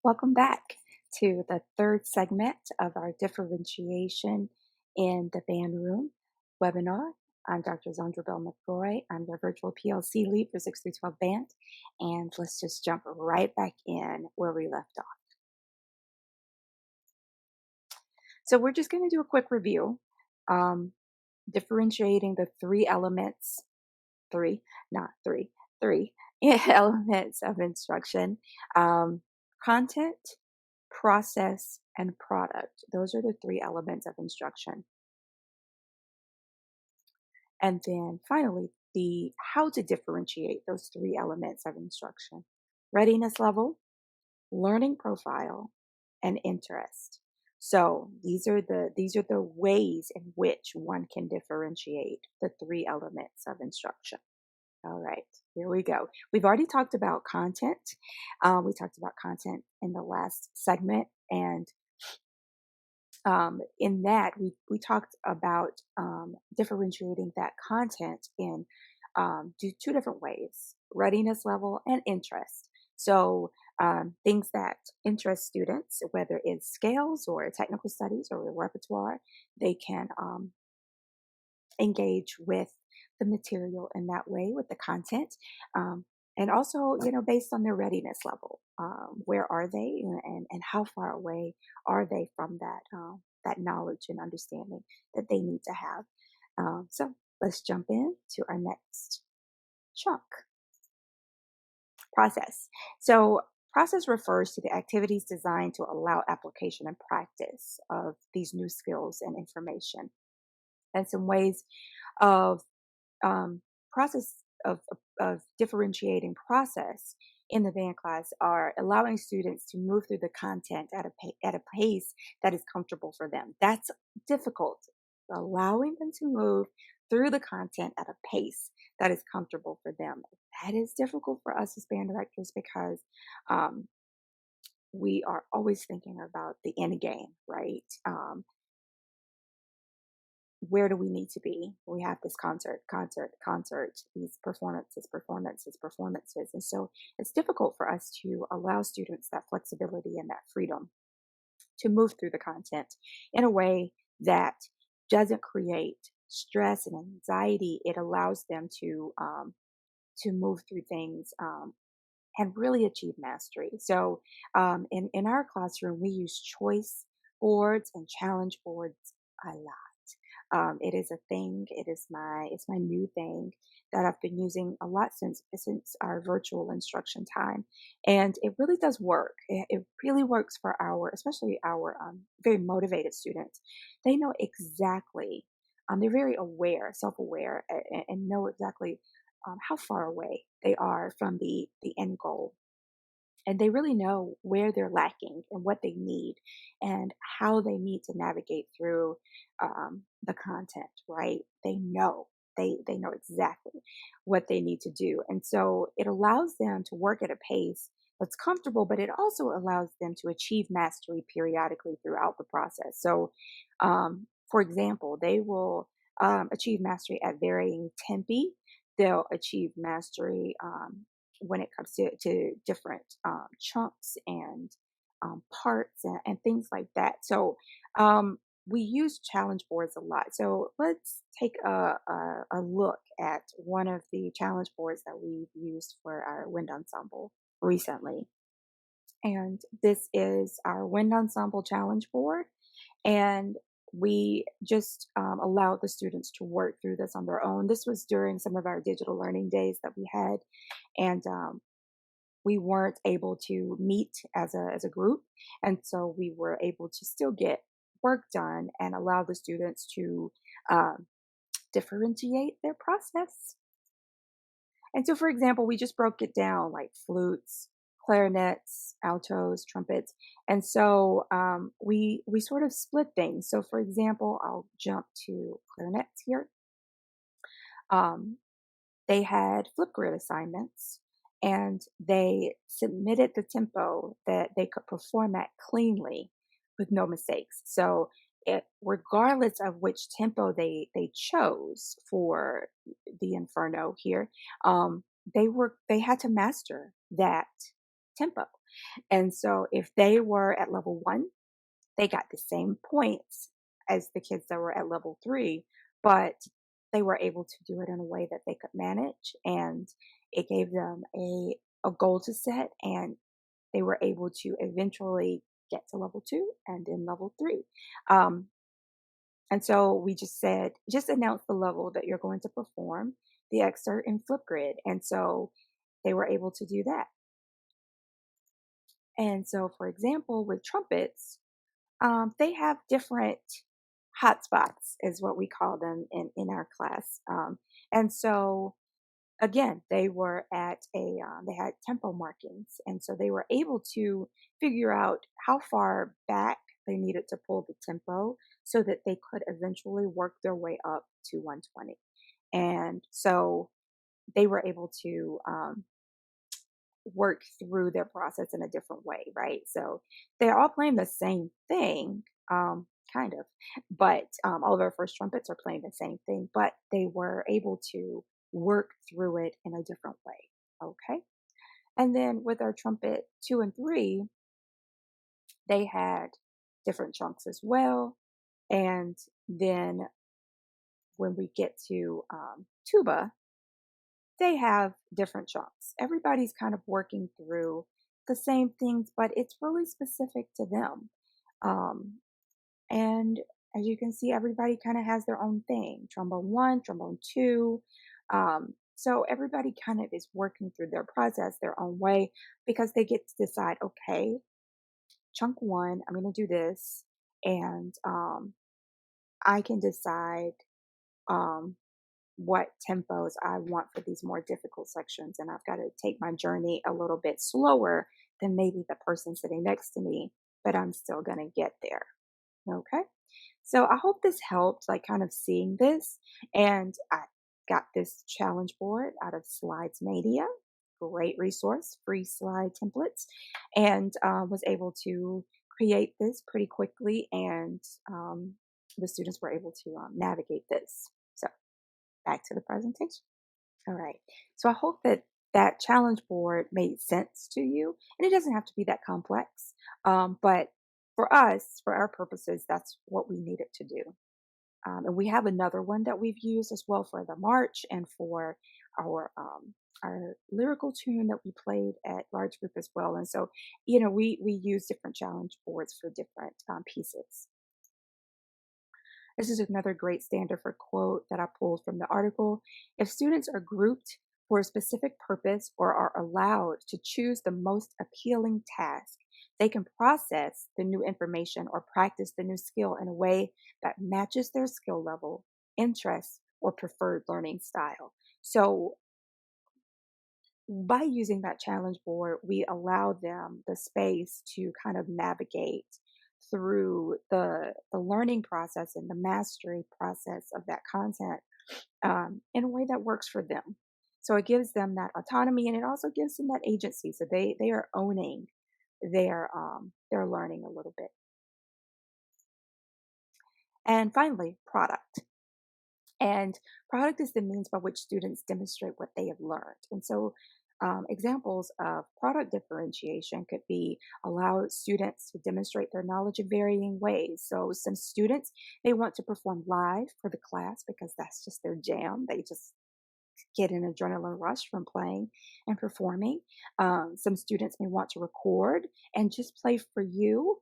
Welcome back to the third segment of our Differentiation in the Band Room webinar. I'm Dr. Zandra Bell McRoy. I'm the virtual PLC lead for 6 through 12 band. And let's just jump right back in where we left off. So we're just going to do a quick review, um, differentiating the three elements, three, not three, three elements of instruction, um, content, process, and product. Those are the three elements of instruction. And then finally, the how to differentiate those three elements of instruction: readiness level, learning profile, and interest. So these are the ways in which one can differentiate the three elements of instruction. All right, here we go. We've already talked about content. We talked about content in the last segment, and in that we talked about differentiating that content in two different ways: readiness level and interest. So things that interest students, whether it's scales or technical studies or repertoire, they can engage with the material in that way, with the content. And also, based on their readiness level, where are they, and how far away are they from that knowledge and understanding that they need to have. So let's jump in to our next chunk: process. So process refers to the activities designed to allow application and practice of these new skills and information. And some ways of um, process of differentiating process in the band class are allowing students to move through the content at a pace that is comfortable for them. That's difficult. Allowing them to move through the content at a pace that is comfortable for them. That is difficult for us as band directors because um, we are always thinking about the end game, right? Where do we need to be? We have this concert, these performances. And so it's difficult for us to allow students that flexibility and that freedom to move through the content in a way that doesn't create stress and anxiety. It allows them to move through things and really achieve mastery. So in our classroom, we use choice boards and challenge boards a lot. It is a thing. It's my new thing that I've been using a lot since our virtual instruction time, and it really does work. It really works for especially our very motivated students. They know exactly. They're very aware, self-aware, and know exactly how far away they are from the end goal, and they really know where they're lacking and what they need and how they need to navigate through the content. Right? They know exactly what they need to do, and so it allows them to work at a pace that's comfortable, but it also allows them to achieve mastery periodically throughout the process. So for example, they will achieve mastery at varying tempi. They'll achieve mastery when it comes to different chunks and parts and things like that. So we use challenge boards a lot. So let's take a look at one of the challenge boards that we've used for our wind ensemble recently. And this is our wind ensemble challenge board. And we just allowed the students to work through this on their own. This was during some of our digital learning days that we had. And we weren't able to meet as a group. And so we were able to still get work done and allow the students to um, differentiate their process. And so, for example, we just broke it down like flutes, clarinets, altos, trumpets, and so we sort of split things. So, for example, I'll jump to clarinets here. Um, they had Flipgrid assignments, and they submitted the tempo that they could perform at cleanly with no mistakes. So, regardless of which tempo they chose for the Inferno here, um, they had to master that tempo. And so if they were at level 1, they got the same points as the kids that were at level 3, but they were able to do it in a way that they could manage, and it gave them a goal to set, and they were able to eventually get to level 2 and then level 3. Um, and so we just said, just announce the level that you're going to perform the excerpt in Flipgrid. And so they were able to do that. And so, for example, with trumpets, they have different hotspots, is what we call them in our class. And so, again, they were at they had tempo markings. And so they were able to figure out how far back they needed to pull the tempo so that they could eventually work their way up to 120. And so they were able to work through their process in a different way, right? So they're all playing the same thing, kind of, but all of our first trumpets are playing the same thing, but they were able to work through it in a different way. Okay. And then with our trumpet 2 and 3, they had different chunks as well. And then when we get to tuba, they have different chunks. Everybody's kind of working through the same things, but it's really specific to them. Um, and as you can see, everybody kind of has their own thing: trombone 1, trombone 2. So everybody kind of is working through their process their own way because they get to decide, okay, chunk 1, I'm going to do this. And I can decide. Um, what tempos I want for these more difficult sections. And I've got to take my journey a little bit slower than maybe the person sitting next to me, but I'm still going to get there. Okay. So I hope this helped, like kind of seeing this. And I got this challenge board out of Slides Media, great resource, free slide templates, and was able to create this pretty quickly. And the students were able to navigate this. So back to the presentation. All right. So I hope that that challenge board made sense to you. And it doesn't have to be that complex. But for us, for our purposes, that's what we needed to do. And we have another one that we've used as well for the march and for our lyrical tune that we played at large group as well. And so, we use different challenge boards for different pieces. This is another great Stanford quote that I pulled from the article. If students are grouped for a specific purpose or are allowed to choose the most appealing task, they can process the new information or practice the new skill in a way that matches their skill level, interests, or preferred learning style. So by using that challenge board, we allow them the space to kind of navigate through the learning process and the mastery process of that content in a way that works for them. So it gives them that autonomy, and it also gives them that agency. So they are owning their learning a little bit. And finally, product. And product is the means by which students demonstrate what they have learned. And so examples of product differentiation could be allow students to demonstrate their knowledge in varying ways. So some students, they want to perform live for the class because that's just their jam. They just get an adrenaline rush from playing and performing. Some students may want to record and just play for you.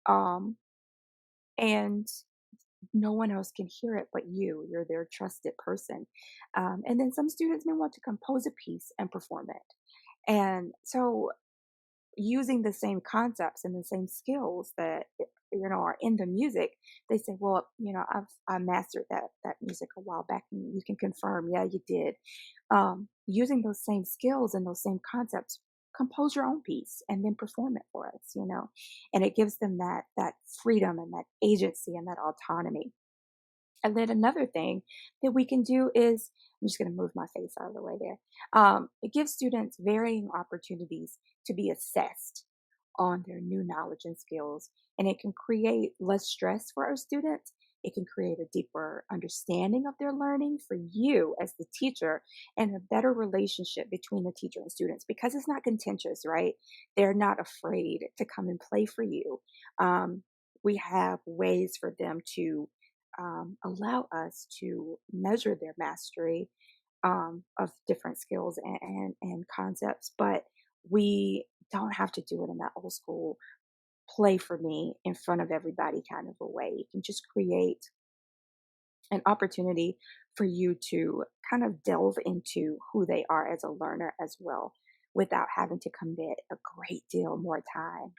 Um, and no one else can hear it but you. You're their trusted person. And then some students may want to compose a piece and perform it. And so using the same concepts and the same skills that are in the music, they say, well, I mastered that music a while back, and you can confirm, yeah, you did. Using those same skills and those same concepts, compose your own piece and then perform it for us, and it gives them that freedom and that agency and that autonomy. And then another thing that we can do is, I'm just going to move my face out of the way there. It gives students varying opportunities to be assessed on their new knowledge and skills. And it can create less stress for our students It can create a deeper understanding of their learning for you as the teacher and a better relationship between the teacher and students because it's not contentious, right? They're not afraid to come and play for you. Um, we have ways for them to allow us to measure their mastery of different skills and concepts, but we don't have to do it in that old school play for me in front of everybody kind of a way. You can just create an opportunity for you to kind of delve into who they are as a learner as well without having to commit a great deal more time.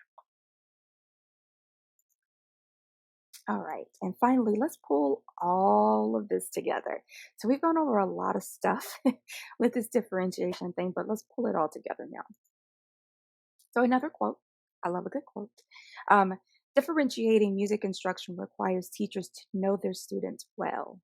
All right. And finally, let's pull all of this together. So we've gone over a lot of stuff with this differentiation thing, but let's pull it all together now. So another quote, I love a good quote. Um, Differentiating music instruction requires teachers to know their students well.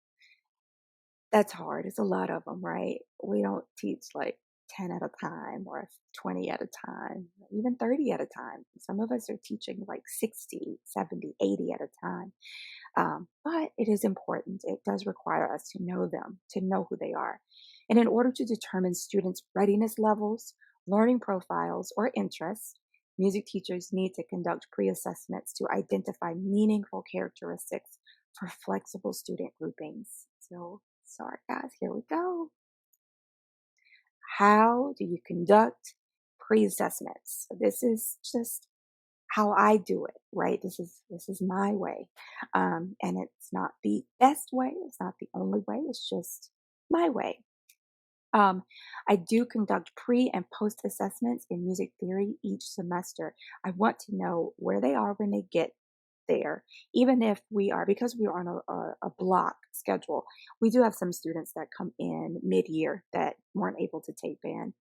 That's hard. It's a lot of them, right? We don't teach like 10 at a time or 20 at a time, even 30 at a time. Some of us are teaching like 60, 70, 80 at a time. But it is important. It does require us to know them, to know who they are. And in order to determine students' readiness levels, learning profiles, or interests, music teachers need to conduct pre assessments to identify meaningful characteristics for flexible student groupings. So, sorry, guys, here we go. How do you conduct pre assessments? This is just how I do it, right? This is my way, and it's not the best way. It's not the only way. It's just my way. Um, I do conduct pre and post assessments in music theory each semester. I want to know where they are when they get there, even if we are, because we are on a block schedule. We do have some students that come in mid year that weren't able to take band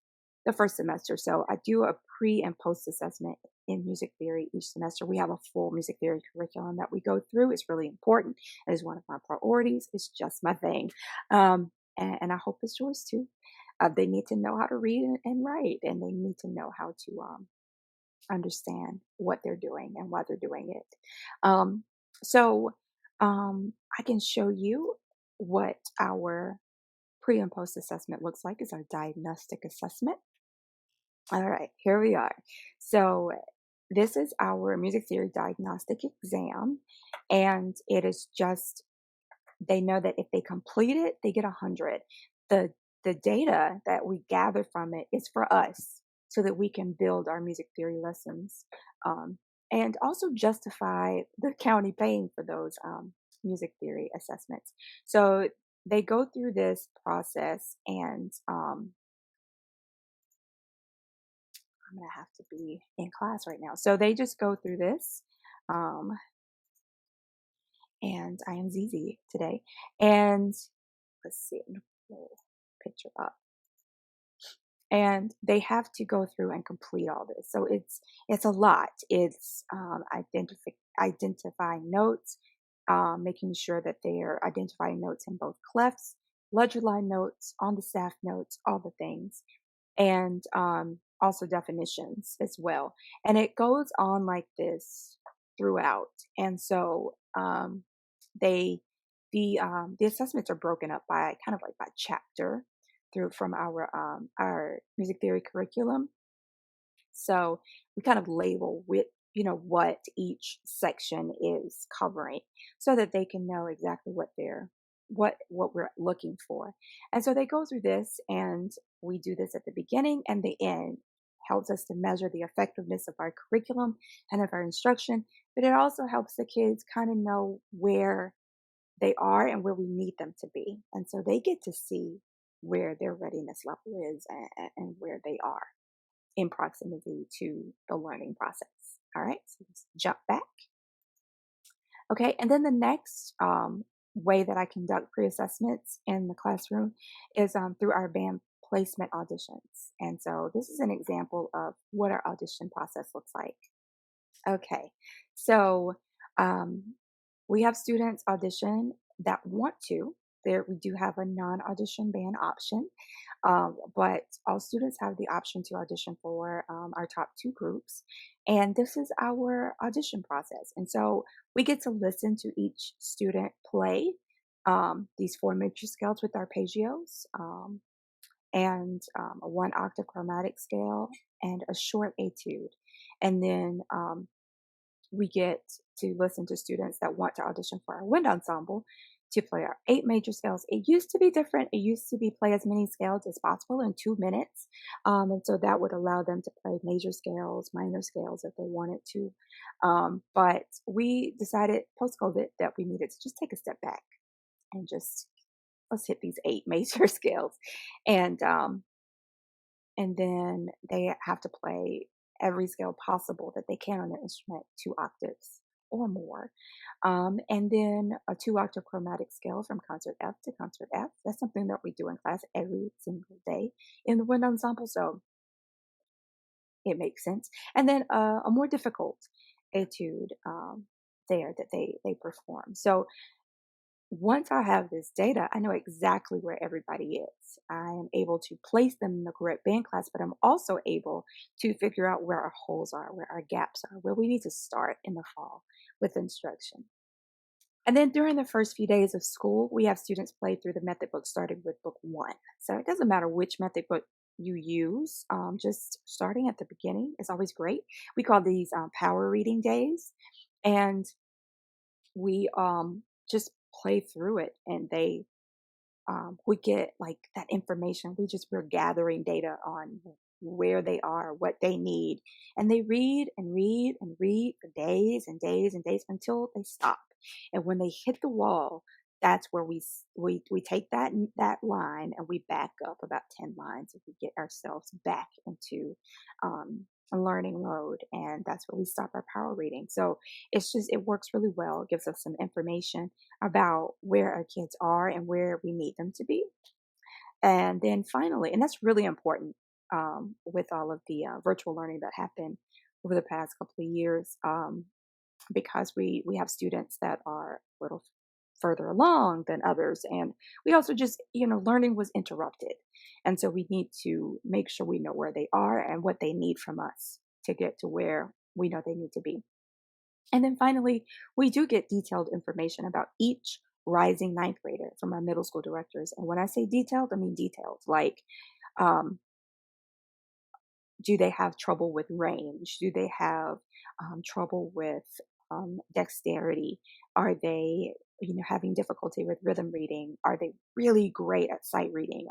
the first semester. So I do a pre and post assessment in music theory each semester. We have a full music theory curriculum that we go through. It's really important. It is one of my priorities. It's just my thing. And I hope it's yours too. They need to know how to read and write, and they need to know how to understand what they're doing and why they're doing it. Um, so I can show you what our pre and post assessment looks like is our diagnostic assessment. All right, here we are. So this is our music theory diagnostic exam, and it is just they know that if they complete it, they get 100. The the data that we gather from it is for us so that we can build our music theory lessons um, and also justify the county paying for those music theory assessments. So they go through this process, and I'm going to have to be in class right now. So they just go through this. Um, and I am ZZ today. And let's see, picture up. And they have to go through and complete all this. So it's a lot. It's identifying notes, making sure that they're identifying notes in both clefs, ledger line notes, on the staff notes, all the things, and also definitions as well. And it goes on like this throughout. And so they the assessments are broken up by kind of like by chapter through from our music theory curriculum. So we kind of label with what each section is covering so that they can know exactly what we're looking for. And so they go through this, and we do this at the beginning and the end. Helps us to measure the effectiveness of our curriculum and of our instruction, but it also helps the kids kind of know where they are and where we need them to be. And so they get to see where their readiness level is and where they are in proximity to the learning process. All right, so let's jump back. Okay, and then the next way that I conduct pre assessments in the classroom is through our band placement auditions. And so this is an example of what our audition process looks like. Okay, so um, we have students audition that want to. There, we do have a non-audition band option, but all students have the option to audition for our top two groups. And this is our audition process. And so we get to listen to each student play these four major scales with arpeggios and a one octave chromatic scale and a short etude. And then we get to listen to students that want to audition for our wind ensemble to play our eight major scales. It used to be different. It used to be play as many scales as possible in 2 minutes. And so that would allow them to play major scales, minor scales if they wanted to. But we decided post COVID that we needed to just take a step back and just let's hit these eight major scales. And and then they have to play every scale possible that they can on their instrument, two octaves or more. And then a two octave chromatic scale from concert F to concert F. That's something that we do in class every single day in the wind ensemble. So it makes sense. And then a more difficult etude there that they perform. So once I have this data, I know exactly where everybody is. I am able to place them in the correct band class, but I'm also able to figure out where our holes are, where our gaps are, where we need to start in the fall with instruction. And then during the first few days of school, we have students play through the method book starting with book one. So it doesn't matter which method book you use, just starting at the beginning is always great. We call these power reading days. And we just play through it and we get like that information. We're gathering data on where they are, what they need, and they read and read and read for days and days and days until they stop. And when they hit the wall, that's where we take that line and we back up about 10 lines and we get ourselves back into a learning mode, and that's where we stop our power reading. So it works really well. It gives us some information about where our kids are and where we need them to be. And then finally, and that's really important with all of the virtual learning that happened over the past couple of years, because we have students that are a little further along than others, and we also just learning was interrupted, and so we need to make sure we know where they are and what they need from us to get to where we know they need to be. And then finally, we do get detailed information about each rising ninth grader from our middle school directors. And when I say detailed, I mean detailed. Like, um, do they have trouble with range? Do they have trouble with dexterity? Are they, having difficulty with rhythm reading? Are they really great at sight reading?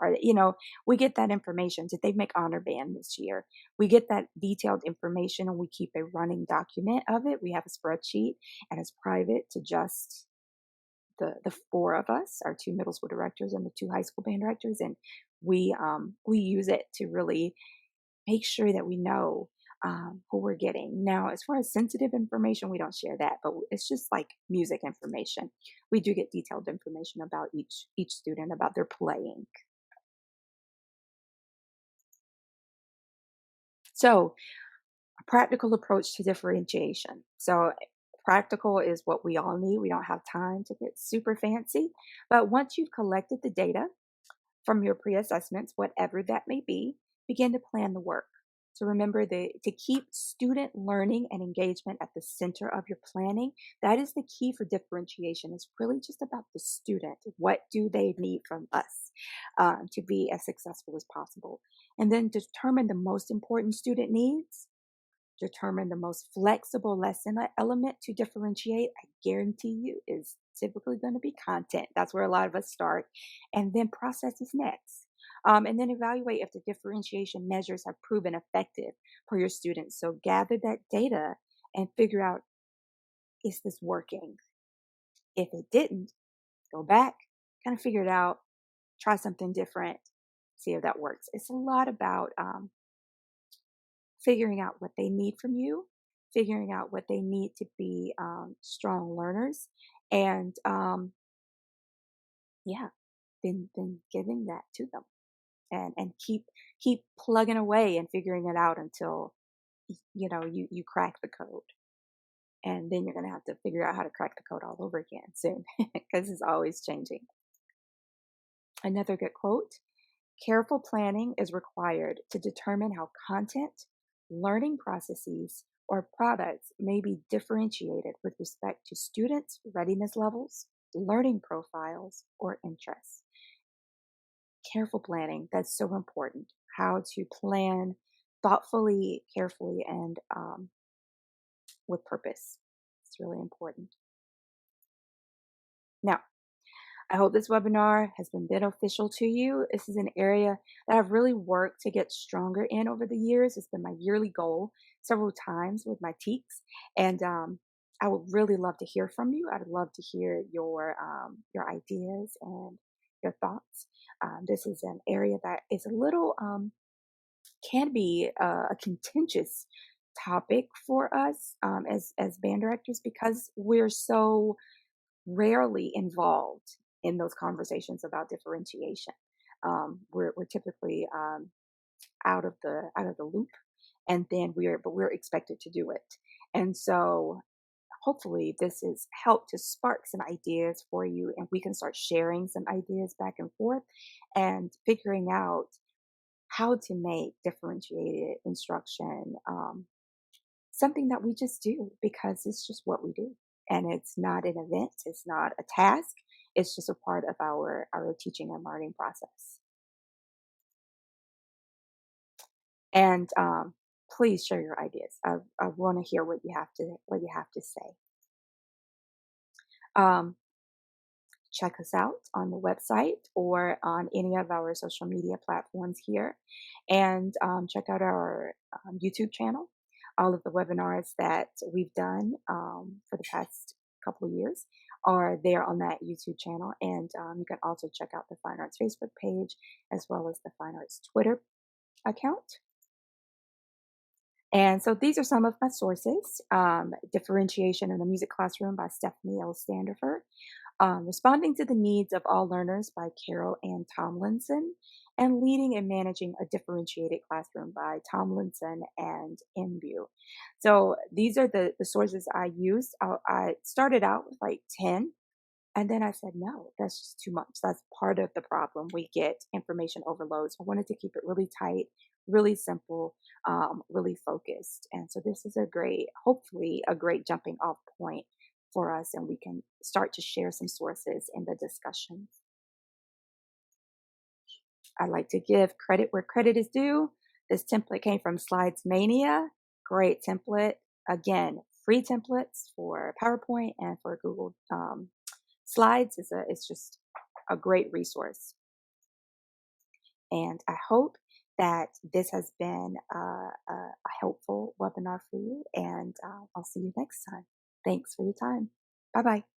We get that information. Did they make honor band this year? We get that detailed information and we keep a running document of it. We have a spreadsheet and it's private to just the four of us, our two middle school directors and the two high school band directors, and we use it to really make sure that we know who we're getting. Now, as far as sensitive information, we don't share that, but it's just like music information. We do get detailed information about each student, about their playing. So, a practical approach to differentiation. So, practical is what we all need. We don't have time to get super fancy, but once you've collected the data from your pre-assessments, whatever that may be, begin to plan the work. So remember to keep student learning and engagement at the center of your planning. That is the key for differentiation. It's really just about the student. What do they need from us to be as successful as possible? And then determine the most important student needs. Determine the most flexible lesson element to differentiate. I guarantee you is typically going to be content. That's where a lot of us start. And then process is next. And then evaluate if the differentiation measures have proven effective for your students. So gather that data and figure out, is this working? If it didn't, go back, kind of figure it out, try something different, see if that works. It's a lot about figuring out what they need from you, figuring out what they need to be strong learners, and yeah, then giving that to them, and keep plugging away and figuring it out until you crack the code, and then you're gonna have to figure out how to crack the code all over again soon because it's always changing. Another good quote: careful planning is required to determine how content, learning processes, or products may be differentiated with respect to students' readiness levels, learning profiles, or interests. Careful planning, that's so important. How to plan thoughtfully, carefully, and with purpose. It's really important. Now, I hope this webinar has been beneficial to you. This is an area that I've really worked to get stronger in over the years. It's been my yearly goal several times with my teaks, and I would really love to hear from you. I'd love to hear your ideas and your thoughts. This is an area that is a little can be a contentious topic for us as band directors because we're so rarely involved in those conversations about differentiation. We're typically out of the loop, and then we're expected to do it. And so, hopefully, this has helped to spark some ideas for you, and we can start sharing some ideas back and forth, and figuring out how to make differentiated instruction something that we just do because it's just what we do. And it's not an event, it's not a task, it's just a part of our teaching and learning process. And please share your ideas. I want to hear what you have to say. Um, Check us out on the website or on any of our social media platforms here. And check out our YouTube channel. All of the webinars that we've done for the past couple of years are there on that YouTube channel. And you can also check out the Fine Arts Facebook page as well as the Fine Arts Twitter account. And so these are some of my sources: Differentiation in the Music Classroom by Stephanie L. Standifer, Responding to the Needs of All Learners by Carol Ann Tomlinson, and Leading and Managing a Differentiated Classroom by Tomlinson and Imbue. So these are the sources I used. I started out with like 10, and then I said, no, that's just too much. That's part of the problem. We get information overload. So I wanted to keep it really tight, really simple, really focused. And so this is hopefully, a great jumping off point for us, and we can start to share some sources in the discussion. I like to give credit where credit is due. This template came from Slides Mania. Great template. Again, free templates for PowerPoint and for Google Slides. It's just a great resource. And I hope that this has been a helpful webinar for you. And I'll see you next time. Thanks for your time. Bye bye.